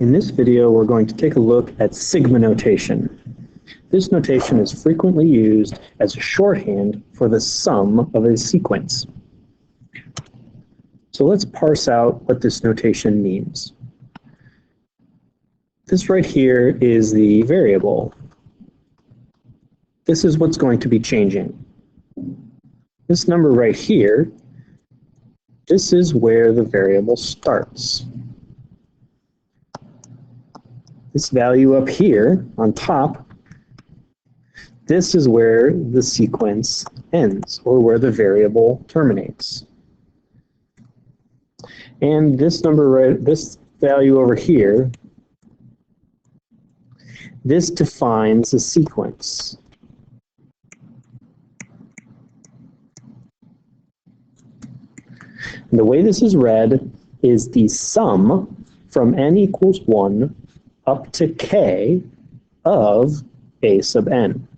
In this video, we're going to take a look at sigma notation. This notation is frequently used as a shorthand for the sum of a sequence. So let's parse out what this notation means. This right here is the variable. This is what's going to be changing. This number right here, this is where the variable starts. This value up here on top, this is where the sequence ends, or where the variable terminates. And this number, this value over here, this defines the sequence. And the way this is read is the sum from n equals 1 up to k of a sub n.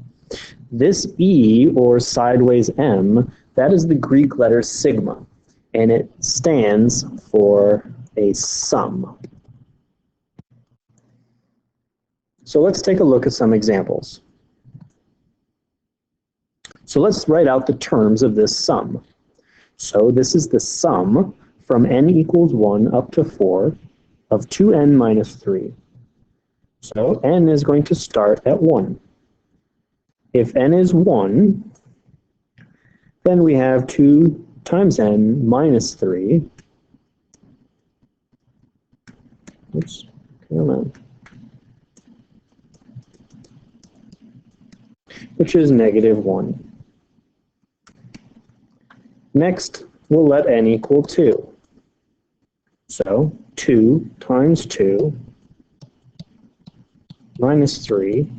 This e, or sideways m, that is the Greek letter sigma, and it stands for a sum. So let's take a look at some examples. So let's write out the terms of this sum. So this is the sum from n equals 1 up to 4 of 2n minus 3. So n is going to start at 1. If n is 1, then we have 2 times n minus 3. Oops, come on. Which is negative 1. Next, we'll let n equal 2. So 2 times 2 minus 3,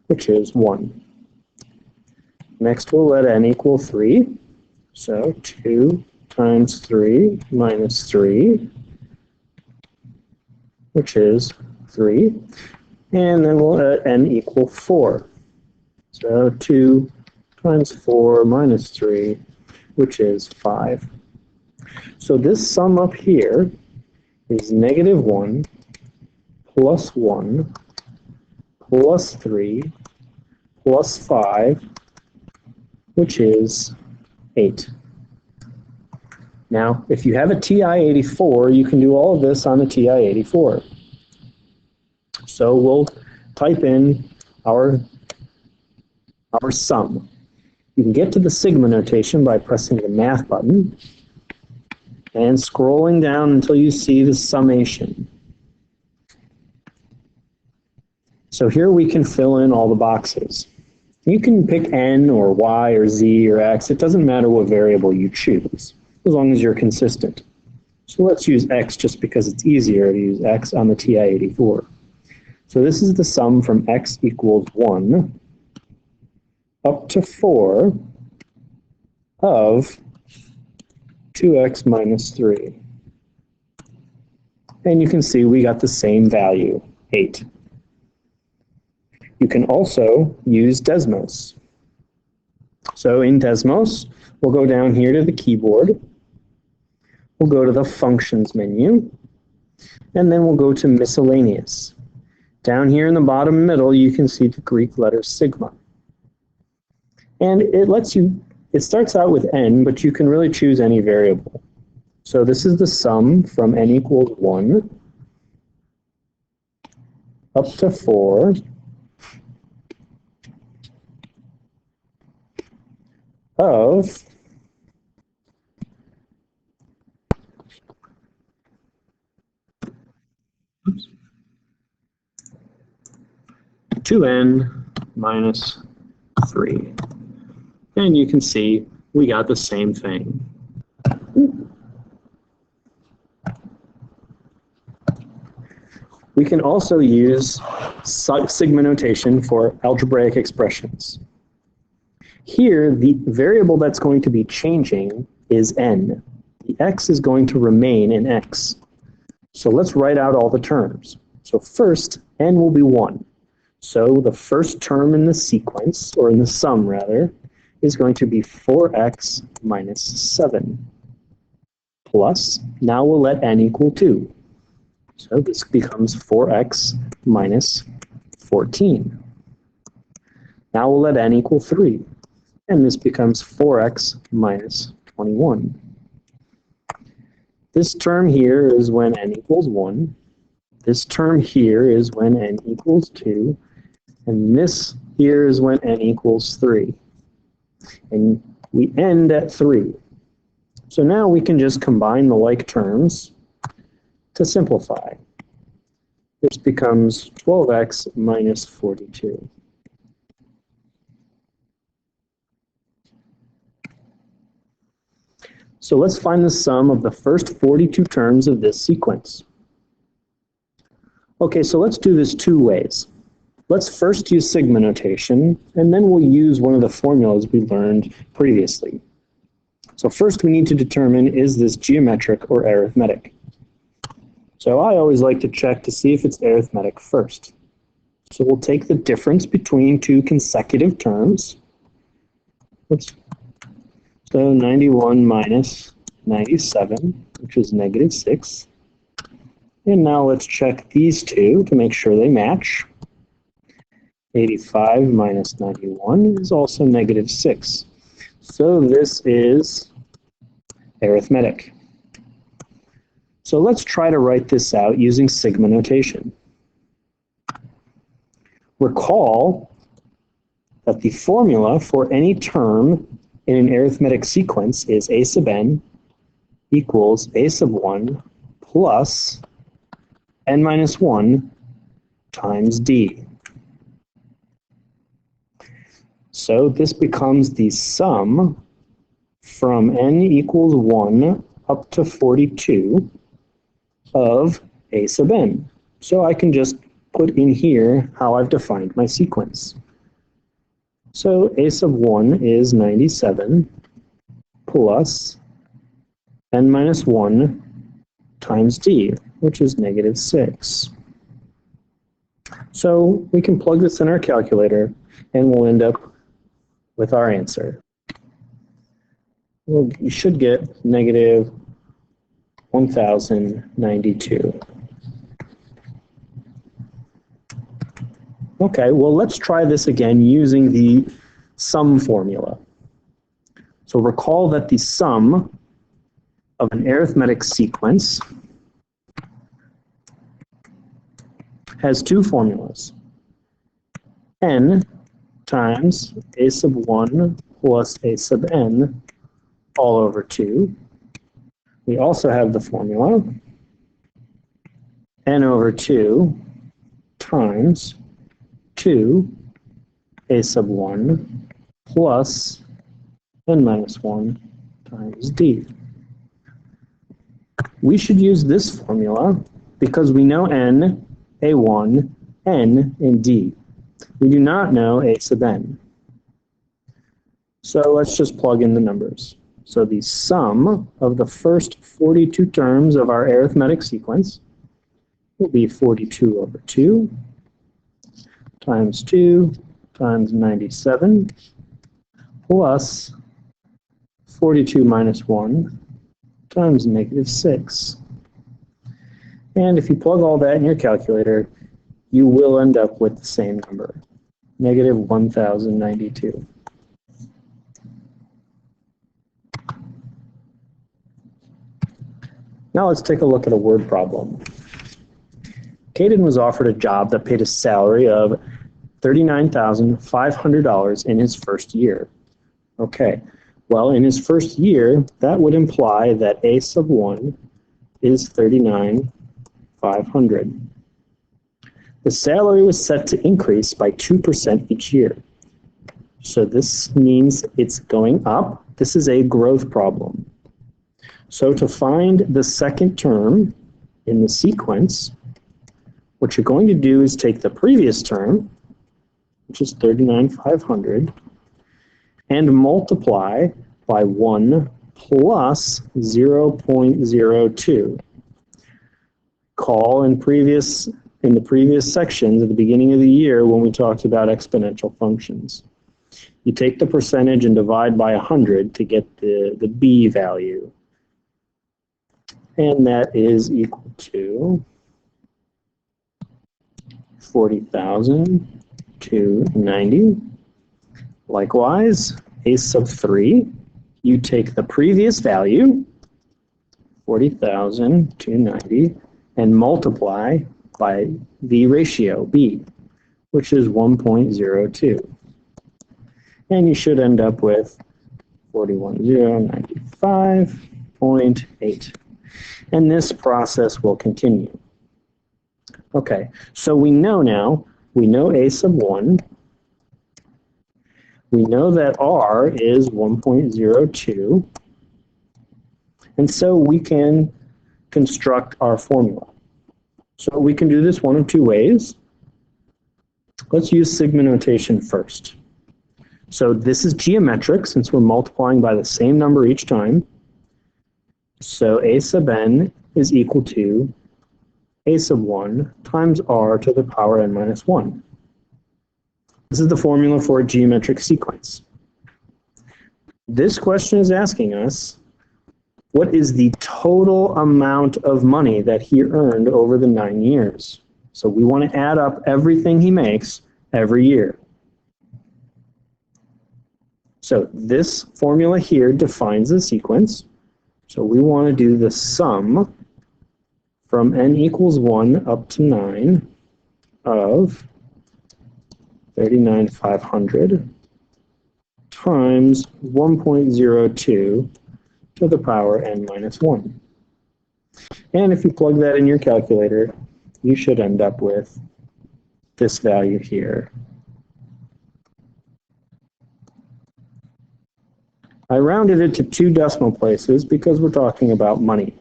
which is 1. Next, we'll let n equal 3. So 2 times 3 minus 3, which is 3. And then we'll let n equal 4. So 2 times 4 minus 3, which is 5. So this sum up here is negative 1 plus 1 plus 3 plus 5, which is 8. Now, if you have a TI-84, you can do all of this on a TI-84. So we'll type in our sum. You can get to the sigma notation by pressing the math button and scrolling down until you see the summation. So here we can fill in all the boxes. You can pick n or y or z or x. It doesn't matter what variable you choose, as long as you're consistent. So let's use x just because it's easier to use x on the TI-84. So this is the sum from x equals 1 up to 4 of 2x minus 3. And you can see we got the same value, 8. You can also use Desmos. So in Desmos, we'll go down here to the keyboard. We'll go to the Functions menu, and then we'll go to Miscellaneous. Down here in the bottom middle, you can see the Greek letter sigma. And it starts out with n, but you can really choose any variable. So this is the sum from n equals 1 up to 4 of 2n minus 3. And you can see we got the same thing. We can also use sigma notation for algebraic expressions. Here, the variable that's going to be changing is n. The x is going to remain in x. So let's write out all the terms. So first, n will be 1. So the first term in the sequence, or in the sum rather, is going to be 4x minus 7. Plus, now we'll let n equal 2. So this becomes 4x minus 14. Now we'll let n equal 3. And this becomes 4x minus 21. This term here is when n equals 1. This term here is when n equals 2. And this here is when n equals 3. And we end at 3. So now we can just combine the like terms to simplify. This becomes 12x minus 42. So let's find the sum of the first 42 terms of this sequence. Okay, so let's do this two ways. Let's first use sigma notation, and then we'll use one of the formulas we learned previously. So first we need to determine, is this geometric or arithmetic? So I always like to check to see if it's arithmetic first. So we'll take the difference between two consecutive terms. So 91 minus 97, which is negative 6. And now let's check these two to make sure they match. 85 minus 91 is also negative 6. So this is arithmetic. So let's try to write this out using sigma notation. Recall that the formula for any term in an arithmetic sequence is a sub n equals a sub 1 plus n minus 1 times d. So this becomes the sum from n equals 1 up to 42 of a sub n. So I can just put in here how I've defined my sequence. So a sub 1 is 97 plus n minus 1 times d, which is negative 6. So we can plug this in our calculator and we'll end up with our answer. Well, you should get negative 1092. Okay, well, let's try this again using the sum formula. So recall that the sum of an arithmetic sequence has two formulas. N times a sub 1 plus a sub n all over 2. We also have the formula n over 2 times 2 a sub 1 plus n minus 1 times d. We should use this formula because we know n, a1, n, and d. We do not know a sub n. So let's just plug in the numbers. So the sum of the first 42 terms of our arithmetic sequence will be 42 over 2 times 2 times 97 plus 42 minus 1 times negative 6. And if you plug all that in your calculator, you will end up with the same number, negative 1092. Now let's take a look at a word problem. Caden was offered a job that paid a salary of $39,500 in his first year. Okay, well, in his first year, that would imply that a sub 1 is $39,500. The salary was set to increase by 2% each year. So this means it's going up. This is a growth problem. So to find the second term in the sequence, what you're going to do is take the previous term, which is 39,500, and multiply by 1 plus 0.02. Recall in the previous sections at the beginning of the year when we talked about exponential functions. You take the percentage and divide by 100 to get the b value. And that is equal to 40,000 to 90. Likewise, a sub 3, you take the previous value, 40,000 to 90, and multiply by the ratio, b, which is 1.02. And you should end up with 41,095.8. And this process will continue. Okay, so we know now, we know a sub 1. We know that r is 1.02. And so we can construct our formula. So we can do this one of two ways. Let's use sigma notation first. So this is geometric since we're multiplying by the same number each time. So a sub n is equal to a sub 1 times r to the power n minus 1. This is the formula for a geometric sequence. This question is asking us, what is the total amount of money that he earned over the 9 years? So we want to add up everything he makes every year. So this formula here defines the sequence. So we want to do the sum from n equals 1 up to 9 of 39,500 times 1.02 to the power n minus 1. And if you plug that in your calculator, you should end up with this value here. I rounded it to 2 decimal places because we're talking about money.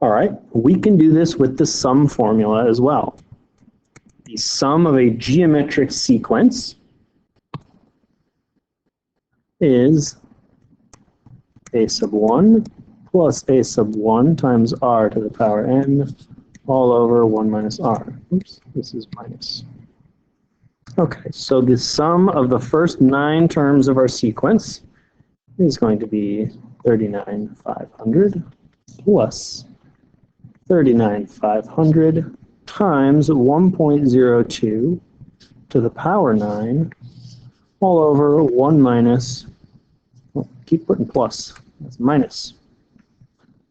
All right, we can do this with the sum formula as well. The sum of a geometric sequence is a sub 1 plus a sub 1 times r to the power n all over 1 minus r. Oops, this is minus. Okay, so the sum of the first 9 terms of our sequence is going to be 39,500 plus 39,500 times 1.02 to the power 9 all over 1 minus, well, keep putting plus, that's minus,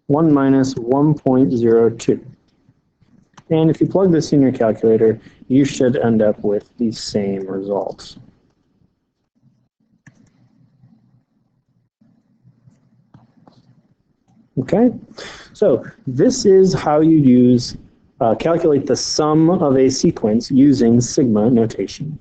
1 minus 1.02. And if you plug this in your calculator, you should end up with the same results. Okay, so this is how you calculate the sum of a sequence using sigma notation.